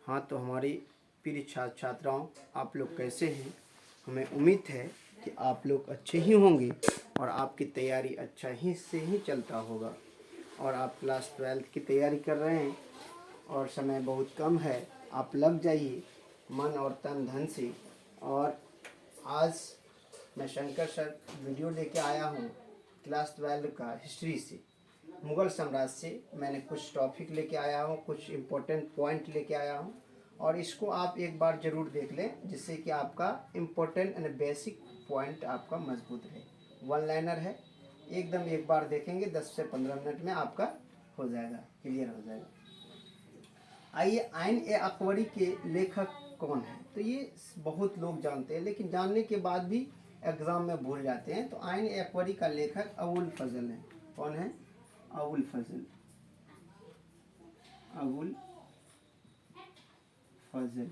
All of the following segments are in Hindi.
हाँ, तो हमारी प्रिय छात्र छात्राओं, आप लोग कैसे हैं? हमें उम्मीद है कि आप लोग अच्छे ही होंगे और आपकी तैयारी अच्छा ही से ही चलता होगा। और आप क्लास 12th की तैयारी कर रहे हैं और समय बहुत कम है, आप लग जाइए मन और तन धन से। और आज मैं शंकर सर वीडियो लेके आया हूँ क्लास 12 का हिस्ट्री से, मुग़ल साम्राज्य से। मैंने कुछ टॉपिक लेके आया हूँ, कुछ इम्पोर्टेंट पॉइंट लेके आया हूँ और इसको आप एक बार ज़रूर देख लें, जिससे कि आपका इम्पोर्टेंट एंड बेसिक पॉइंट आपका मजबूत रहे। वन लाइनर है, एकदम एक बार देखेंगे 10 से 15 मिनट में आपका हो जाएगा, क्लियर हो जाएगा। आइए, आइन ए अकबरी के लेखक कौन है? तो ये बहुत लोग जानते हैं, लेकिन जानने के बाद भी एग्ज़ाम में भूल जाते हैं। तो आइन ए अकबरी का लेखक अबुल फजल है। कौन है? अबुल फजल। अबुल फजल।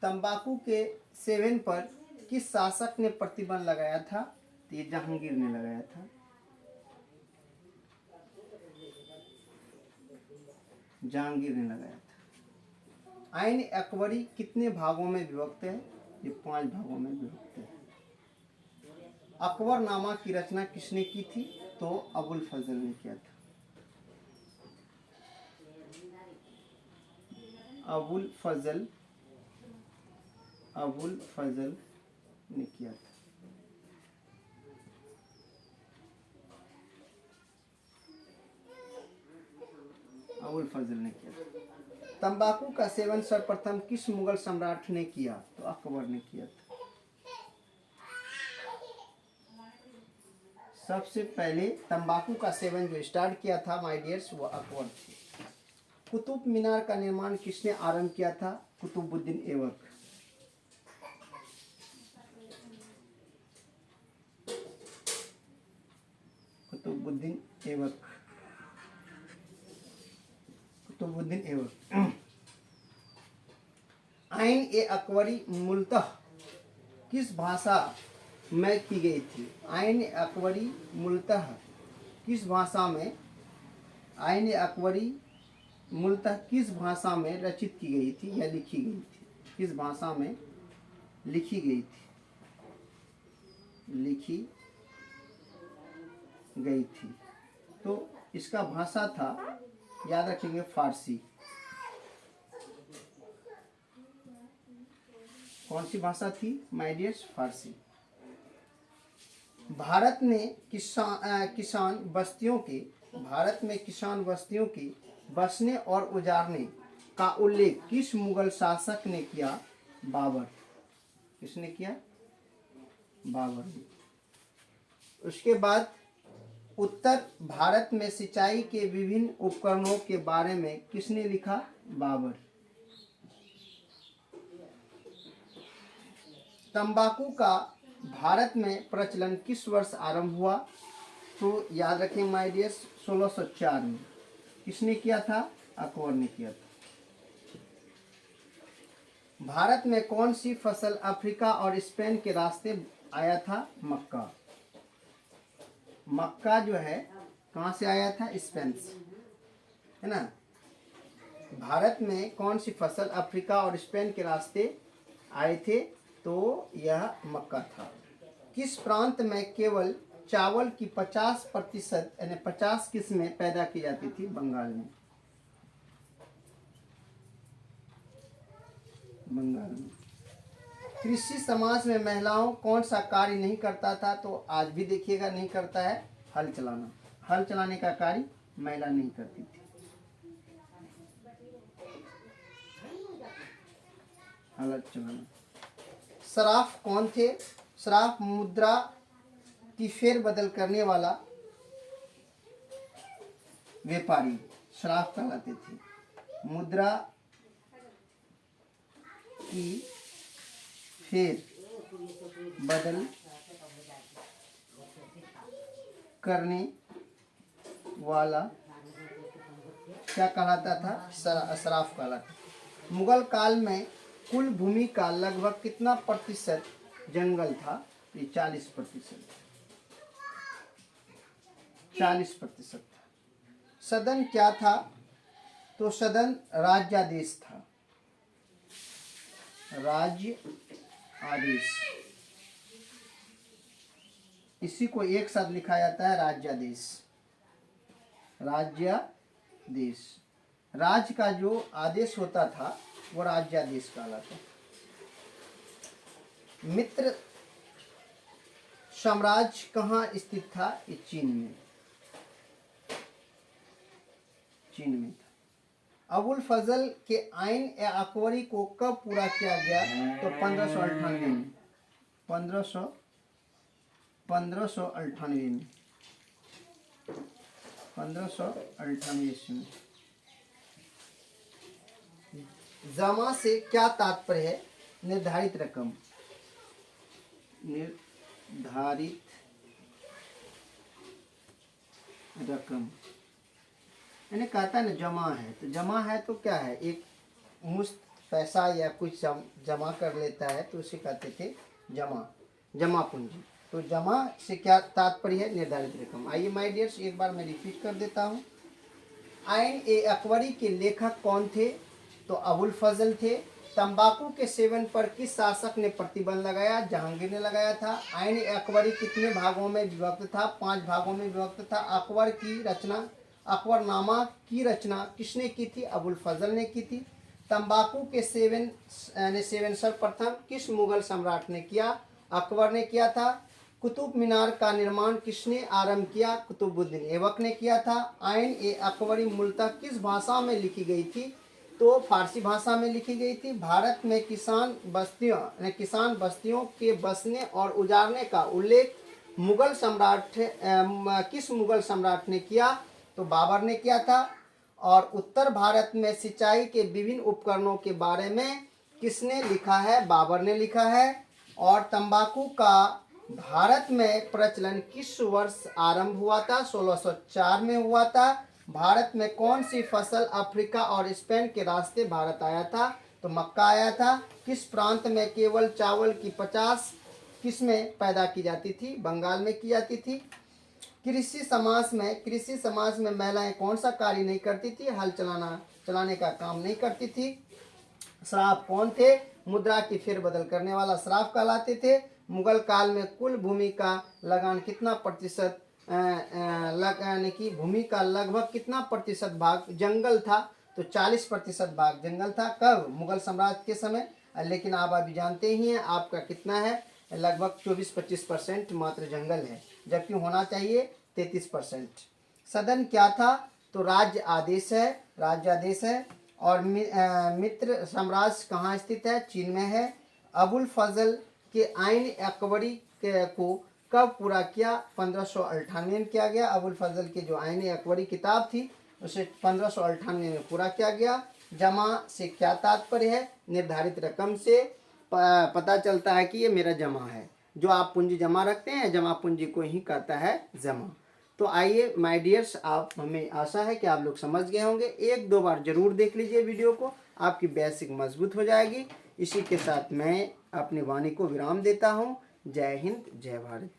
तंबाकू के सेवन पर किस शासक ने प्रतिबंध लगाया था? तो ये जहांगीर ने लगाया था। जहांगीर ने लगाया था। आइन अकबरी कितने भागों में विभक्त है? ये 5 भागों में विभक्त है। अकबरनामा की रचना किसने की थी? तो अबुल फजल ने किया था। अबुल फजल ने किया था। अबुल फजल ने किया था। तंबाकू का सेवन सर्वप्रथम किस मुगल सम्राट ने किया? तो अकबर ने किया था। सबसे पहले तंबाकू का सेवन जो स्टार्ट किया था माय डियर्स, वो अकबर थे। कुतुब मीनार का निर्माण किसने आरंभ किया था? कुतुबुद्दीन ऐबक। कुतुबुद्दीन ऐबक। कुतुबुद्दीन ऐबक। आइन ए अकबरी मूलतः किस भाषा में की गई थी? आइन ए अकबरी मूलतः किस भाषा में? आइन ए अकबरी मूलतः किस भाषा में रचित की गई थी या लिखी गई थी? किस भाषा में लिखी गई थी? लिखी गई थी। तो इसका भाषा था, याद रखेंगे, फारसी। कौन सी भाषा थी माय डियर्स? फारसी। भारत में किसान बस्तियों के बसने और उजाड़ने का उल्लेख किस मुगल शासक ने किया? बाबर। किसने किया? बाबर ने। उसके बाद उत्तर भारत में सिंचाई के विभिन्न उपकरणों के बारे में किसने लिखा? बाबर। तंबाकू का भारत में प्रचलन किस वर्ष आरंभ हुआ? तो याद रखें माय डियर्स, 1604 में। किसने किया था? अकबर ने किया था। भारत में कौन सी फसल अफ्रीका और स्पेन के रास्ते आया था? मक्का। मक्का जो है कहाँ से आया था? स्पेन से, है ना। भारत में कौन सी फसल अफ्रीका और स्पेन के रास्ते आए थे? तो यह मक्का था। किस प्रांत में केवल चावल की 50% यानी 50 किस्में पैदा की जाती थी? बंगाल में। बंगाल में। कृषि समाज में महिलाओं कौन सा कार्य नहीं करता था? तो आज भी देखिएगा नहीं करता है, हल चलाना। हल चलाने का कार्य महिला नहीं करती थी। हल चलाना। सराफ कौन थे? सराफ मुद्रा की फेर बदल करने वाला व्यापारी सराफ कहलाते थे। मुद्रा की फेर बदल करने वाला क्या कहलाता था? सराफ कहलाता। मुगल काल में कुल भूमि का लगभग कितना प्रतिशत जंगल था? ये 40%। 40% था। सदन क्या था? तो सदन राज्यादेश था। राज्य आदेश, इसी को एक साथ लिखा जाता है राज्यादेश। राज्यादेश, राज्य का जो आदेश होता था वो राज्यादेश कहलाता। मित्र साम्राज्य कहाँ स्थित था? ये चीन में, चीन में था। अबुल फजल के आइन ए अकबरी को कब पूरा किया गया? तो 1598 में, 1598 में, 1598 ईस्वी में। जमा से क्या तात्पर्य है? निर्धारित रकम, निर्धारित रकम। मैंने कहता ना जमा है, तो जमा है तो क्या है? एक मुश्त पैसा या कुछ जमा कर लेता है तो उसे कहते थे जमा, जमा पूंजी। तो जमा से क्या तात्पर्य है? निर्धारित रकम। आइए माय डियर्स, एक बार मैं रिपीट कर देता हूँ। आइन ए अकबरी के लेखक कौन थे? तो अबुल फजल थे। तंबाकू के सेवन पर किस शासक ने प्रतिबंध लगाया? जहांगीर ने लगाया था। आइन ए अकबरी कितने भागों में विभक्त था? 5 भागों में विभक्त था। अकबर की रचना, अकबरनामा की रचना किसने की थी? अबुल फजल ने की थी। तंबाकू के सेवन सर्वप्रथम किस मुगल सम्राट ने किया? अकबर ने किया था। कुतुब मीनार का निर्माण किसने आरंभ किया? कुतुबुद्दीन ऐबक ने किया था। आइन ए अकबरी मूलतः किस भाषा में लिखी गई थी? तो फारसी भाषा में लिखी गई थी। भारत में किसान बस्तियों के बसने और उजाड़ने का उल्लेख मुगल सम्राट किस मुगल सम्राट ने किया? तो बाबर ने किया था। और उत्तर भारत में सिंचाई के विभिन्न उपकरणों के बारे में किसने लिखा है? बाबर ने लिखा है। और तंबाकू का भारत में प्रचलन किस वर्ष आरंभ हुआ था? 1604 में हुआ था। भारत में कौन सी फसल अफ्रीका और स्पेन के रास्ते भारत आया था? तो मक्का आया था। किस प्रांत में केवल चावल की 50 किस्में पैदा की जाती थी? बंगाल में की जाती थी। कृषि समाज में महिलाएं कौन सा कार्य नहीं करती थी? हल चलाने का काम नहीं करती थी। श्राफ कौन थे? मुद्रा की फेरबदल करने वाला श्राफ कहलाते थे। मुगल काल में कुल भूमि का लगान कितना प्रतिशत यानी कि भूमि का लगभग कितना प्रतिशत भाग जंगल था? तो 40% भाग जंगल था। कब? मुगल साम्राज्य के समय। लेकिन आप अभी जानते ही हैं आपका कितना है? लगभग 24-25% मात्र जंगल है, जबकि होना चाहिए 33%। सदन क्या था? तो राज्य आदेश है, राज्यादेश है। और मित्र साम्राज्य कहाँ स्थित है? चीन में है। अबुल फजल के आइन अकबरी को कब पूरा किया? 1598 में किया गया। अबुल फजल की जो आइन अकबरी किताब थी उसे 1598 में पूरा किया गया। जमा से क्या तात्पर्य है? निर्धारित रकम से पता चलता है कि ये मेरा जमा है। जो आप पूंजी जमा रखते हैं, जमा पूंजी को ही कहता है जमा। तो आइए माय डियर्स, आप हमें आशा है कि आप लोग समझ गए होंगे। 1-2 बार जरूर देख लीजिए वीडियो को, आपकी बेसिक मजबूत हो जाएगी। इसी के साथ मैं अपनी वाणी को विराम देता हूँ। जय हिंद, जय भारत।